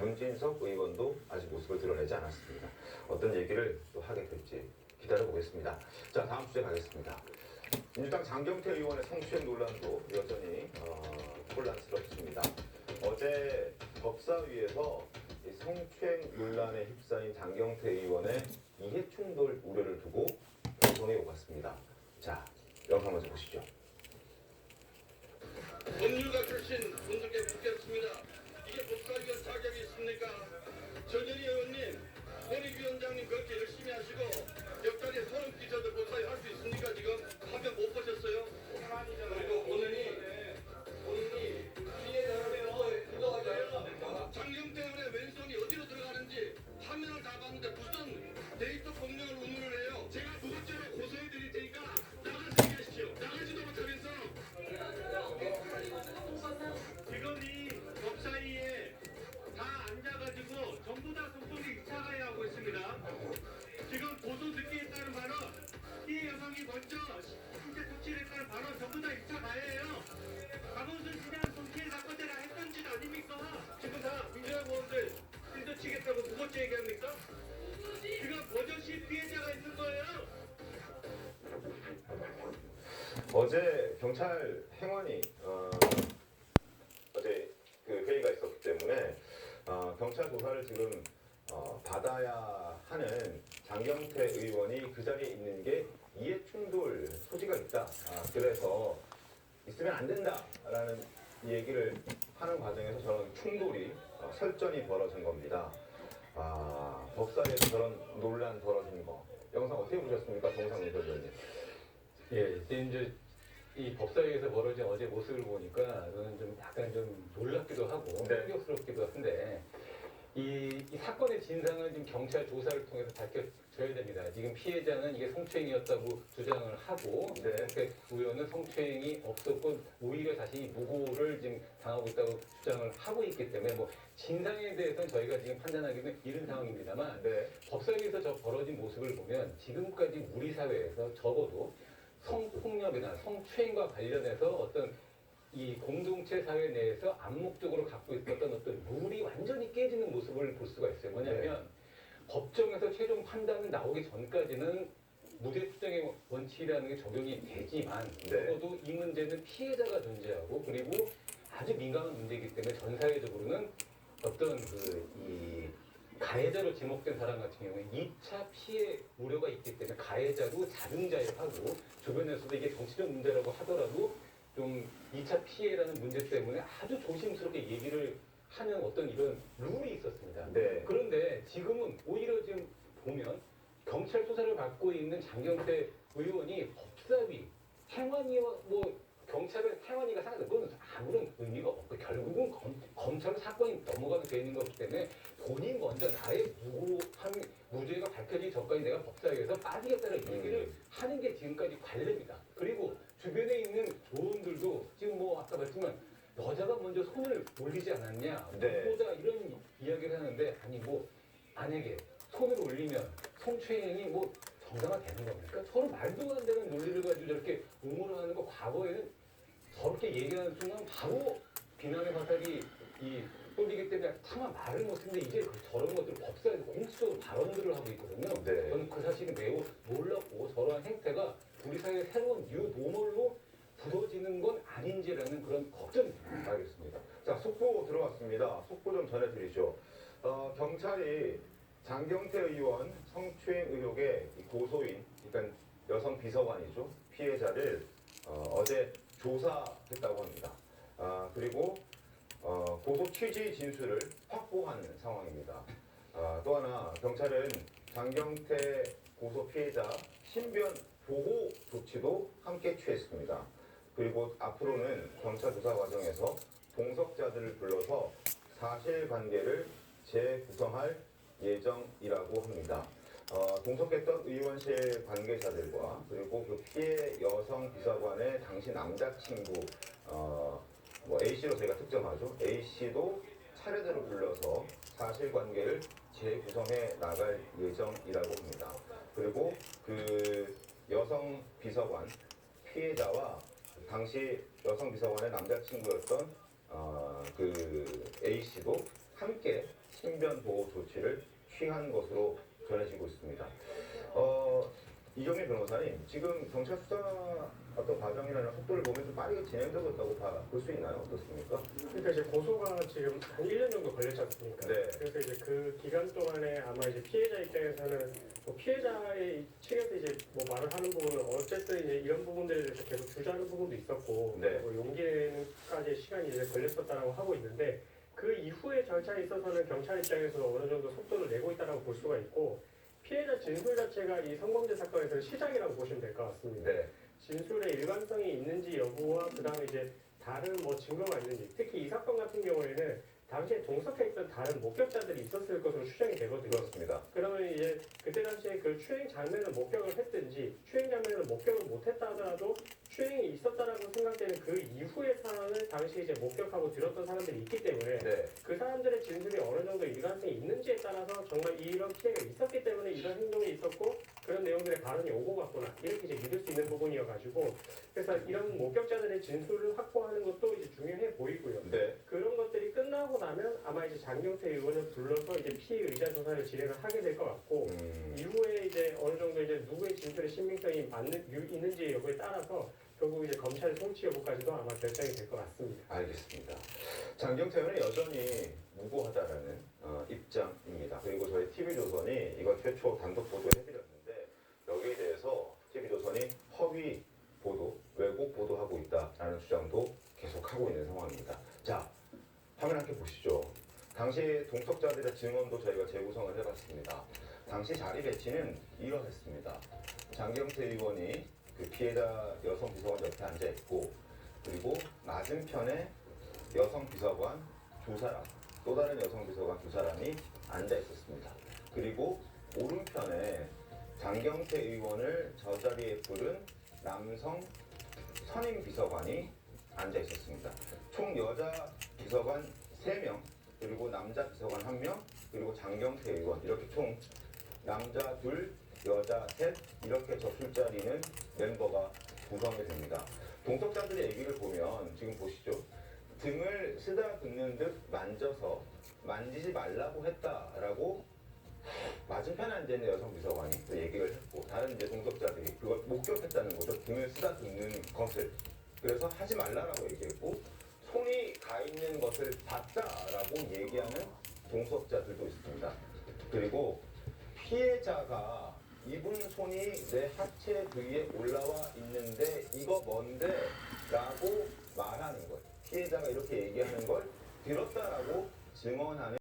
윤진석 의원도 아직 모습을 드러내지 않았습니다. 어떤 얘기를 또 하게 될지 기다려보겠습니다. 자, 다음 주제 가겠습니다. 민주당 장경태 의원의 성추행 논란도 여전히 혼란스럽습니다. 어제 법사위에서 이 성추행 논란에 휩싸인 장경태 의원의 이해충돌 우려를 두고 방송에 오갔습니다. 자, 영상 먼저 보시죠. 법률가 출신 분들께 묻겠습니다. 이게 법사위원 자격이 있습니까? 전현희 의원님, 권익위원장님 그렇게 열심히 하시고 옆자리에 30기자들 법사위 할 수 있습니까? 지금 화면 못 보셨어요? 그리고 본인이 피해자라면 그거 장경태 의원의 왼손이 어디로 들어가는지 화면을 다 봤는데 무슨 데이터 폭력을 운운을 해요? 제가 무고죄로 고소해 드릴 테니까 나가서 얘기하십시오. 나가지도 못하면서 지금 이 법사위에 다 앉아가지고 전부 다 소송이 2차 가해하고 있습니다. 지금 고소 듣기에 따른 발언, 피해 여성이 먼저 신체 조치를 했다는 발언 전부 다 2차 가해예요. 박원순 시장 성피해 사건 때나 했던 짓 아닙니까? 지금 다 민주당 의원들 빌드치겠다고 무고죄 얘기합니까? 지금 버젓이 피해자가 있는 거예요. 어제 경찰 행원이 어제 그 회의가 있었기 때문에 경찰 조사를 지금 받아야 하는 장경태 의원이 그 자리에 있는 게 이해충돌 소지가 있다. 그래서 있으면 안 된다라는 얘기를 하는 과정에서 저런 충돌이 설전이 벌어진 겁니다. 법사위에서 저런 논란 벌어진 거 영상 어떻게 보셨습니까, 동상민 의원님? 예, 이제 이 법사위에서 벌어진 어제 모습을 보니까 저는 좀 약간 좀 놀랍기도 하고 충격스럽기도 한데 이 사건의 진상은 지금 경찰 조사를 통해서 밝혀져야 됩니다. 지금 피해자는 이게 성추행이었다고 주장을 하고 경태 의원은 성추행이 없었고 오히려 자신이 무고를 지금 당하고 있다고 주장을 하고 있기 때문에 뭐 진상에 대해서는 저희가 지금 판단하기는 이른 상황입니다만 법사위에서 저 벌어진 모습을 보면 지금까지 우리 사회에서 적어도 성폭력이나 성추행과 관련해서 어떤 이 공동체 사회 내에서 암묵적으로 갖고 있었던 어떤 룰이 완전히 깨지는 모습을 볼 수가 있어요. 뭐냐면 법정에서 최종 판단이 나오기 전까지는 무죄 추정의 원칙이라는 게 적용이 되지만 적어도 이 문제는 피해자가 존재하고 그리고 아주 민감한 문제이기 때문에 전 사회적으로는 어떤 이 가해자로 지목된 사람 같은 경우에 2차 피해 우려가 있기 때문에 가해자도 자중자애하고 주변에서도 이게 정치적 문제라고 하더라도 좀 2차 피해라는 문제 때문에 아주 조심스럽게 얘기를 하는 어떤 이런 룰이 있었습니다. 그런데 지금은 오히려 지금 보면 경찰 수사를 받고 있는 장경태 의원이 법사위, 행안위와 뭐 경찰은 행안위가 상하다. 그건 아무런 의미가 없고 결국은 검찰은 사건이 넘어가게 되는 거기 때문에 본인 먼저 나의 무죄가 밝혀지기 전까지 내가 법사위에서 빠지겠다는 얘기를 하는 게 지금까지 관례입니다. 그리고 주변에 있는 조원들도 지금 뭐 아까 말했지만 여자가 먼저 손을 올리지 않았냐, 보자 이런 이야기를 하는데 아니 뭐 만약에 손을 올리면 성추행이 뭐 정당화 되는 겁니까? 서로 말도 안 되는 논리를 가지고 저렇게 옹호를 하는 거 과거에는 저렇게 얘기하는 순간 바로 비난의 화살이 쏠리기 때문에 차마 말을 못했는데 이제 저런 것들 법사에서 공식적으로 발언들을 하고 있거든요. 저는 그 사실이 매우 놀랍고 저러한 행태가 우리 사회의 새로운 뉴 노멀로 부러지는 건 아닌지라는 그런 걱정입니다. 알겠습니다. 자, 속보 들어왔습니다. 속보 좀 전해드리죠. 경찰이 장경태 의원 성추행 의혹의 고소인, 그러니까 여성 비서관이죠. 피해자를 어제 조사했다고 합니다. 그리고 고소 취지 진술을 확보한 상황입니다. 또 하나 경찰은 장경태 고소 피해자 신변 보호 조치도 함께 취했습니다. 그리고 앞으로는 경찰 조사 과정에서 동석자들을 불러서 사실관계를 재구성할 예정이라고 합니다. 동석했던 의원실 관계자들과 그리고 그 피해 여성 비서관의 당시 남자친구 뭐 A씨로 저희가 특정하죠. A씨도 차례대로 불러서 사실관계를 재구성해 나갈 예정이라고 합니다. 그리고 그 여성 비서관 피해자와 당시 여성 비서관의 남자친구였던 그 A씨도 함께 조치를 취한 것으로 전해지고 있습니다. 이경민 변호사님, 지금 경찰 수사 어떤 과정이라는 속도를 보면 좀 빠르게 진행되고 있다고 볼 수 있나요? 어떻습니까? 그러니까 이제 고소가 지금 한 1년 정도 걸렸지 않습니까? 네. 그래서 이제 그 기간 동안에 아마 이제 피해자 입장에서는 뭐 피해자의 측에서 이제 뭐 말을 하는 부분은 어쨌든 이제 이런 부분들에 대해서 계속 주저하는 부분도 있었고 네. 뭐 용기까지 시간이 이제 걸렸었다라고 하고 있는데 그 이후의 절차에 있어서는 경찰 입장에서 어느 정도 속도를 내고 있다라고 볼 수가 있고 피해자 진술 자체가 이 성범죄 사건에서 시작이라고 보시면 될 것 같습니다. 네. 진술의 일관성이 있는지 여부와 그다음에 이제 다른 뭐 증거가 있는지 특히 이 사건 같은 경우에는 당시에 동석해 있던 다른 목격자들이 있었을 것으로 추정이 되거든요. 그렇습니다. 그러면 이제 그때 당시에 그 추행 장면을 목격을 했든지 추행 장면을 목격을 못했다 하더라도 추행이 있었다라고 생각되는 그 이후의 상황을 당시에 이제 목격하고 들었던 사람들이 있기 때문에 네. 그 사람들의 진술이 어느 정도 일관성이 있는지에 따라서 정말 이런 피해가 있었기 때문에 이런 행동이 있었고 그런 내용들의 발언이 오고 갔구나 이렇게 이제 믿을 수 있는 부분이어가지고 그래서 이런 목격자들의 진술을 확보하는 것도 이제 중요해 보이고요. 네. 그런 것들이 끝나고 나면 아마 이제 장경태 의원을 불러서 이제 피해 의자 조사를 진행을 하게 될 것 같고 이후에 이제 어느 정도 이제 누구의 진술의 신빙성이 있는지 여부에 따라서 결국 이제 검찰의 송치 여부까지도 아마 결정이 될 것 같습니다. 알겠습니다. 장경태 의원은 여전히 무고하다라는 입장입니다. 그리고 저희 TV조선이 이걸 최초 단독 보도해드렸는데 여기에 대해서 TV조선이 허위 보도, 왜곡 보도하고 있다라는 주장도 계속하고 있는 상황입니다. 자, 화면 함께 보시죠. 당시 동석자들의 증언도 저희가 재구성을 해봤습니다. 당시 자리 배치는 이러했습니다. 장경태 의원이 그 피해자 여성 비서관 옆에 앉아 있고 그리고 맞은편에 여성 비서관 두 사람, 또 다른 여성 비서관 두 사람이 앉아 있었습니다. 그리고 오른편에 장경태 의원을 저 자리에 부른 남성 선임 비서관이 앉아 있었습니다. 총 여자 비서관 3명, 그리고 남자 비서관 1명, 그리고 장경태 의원 이렇게 총 남자 2, 여자 3 이렇게 저 술자리는 멤버가 구성이 됩니다. 동석자들의 얘기를 보면 지금 보시죠. 등을 쓰다듬는 듯 만져서 만지지 말라고 했다라고 맞은편에 앉아있는 여성 비서관이 그 얘기를 했고 다른 이제 동석자들이 그걸 목격했다는 거죠. 등을 쓰다듬는 것을. 그래서 하지 말라라고 얘기했고 손이 가 있는 것을 봤다라고 얘기하는 동석자들도 있습니다. 그리고 피해자가 입은 손이 내 하체 부위에 올라와 있는데 이거 뭔데? 라고 말하는 것. 피해자가 이렇게 얘기하는 걸 들었다라고 증언하는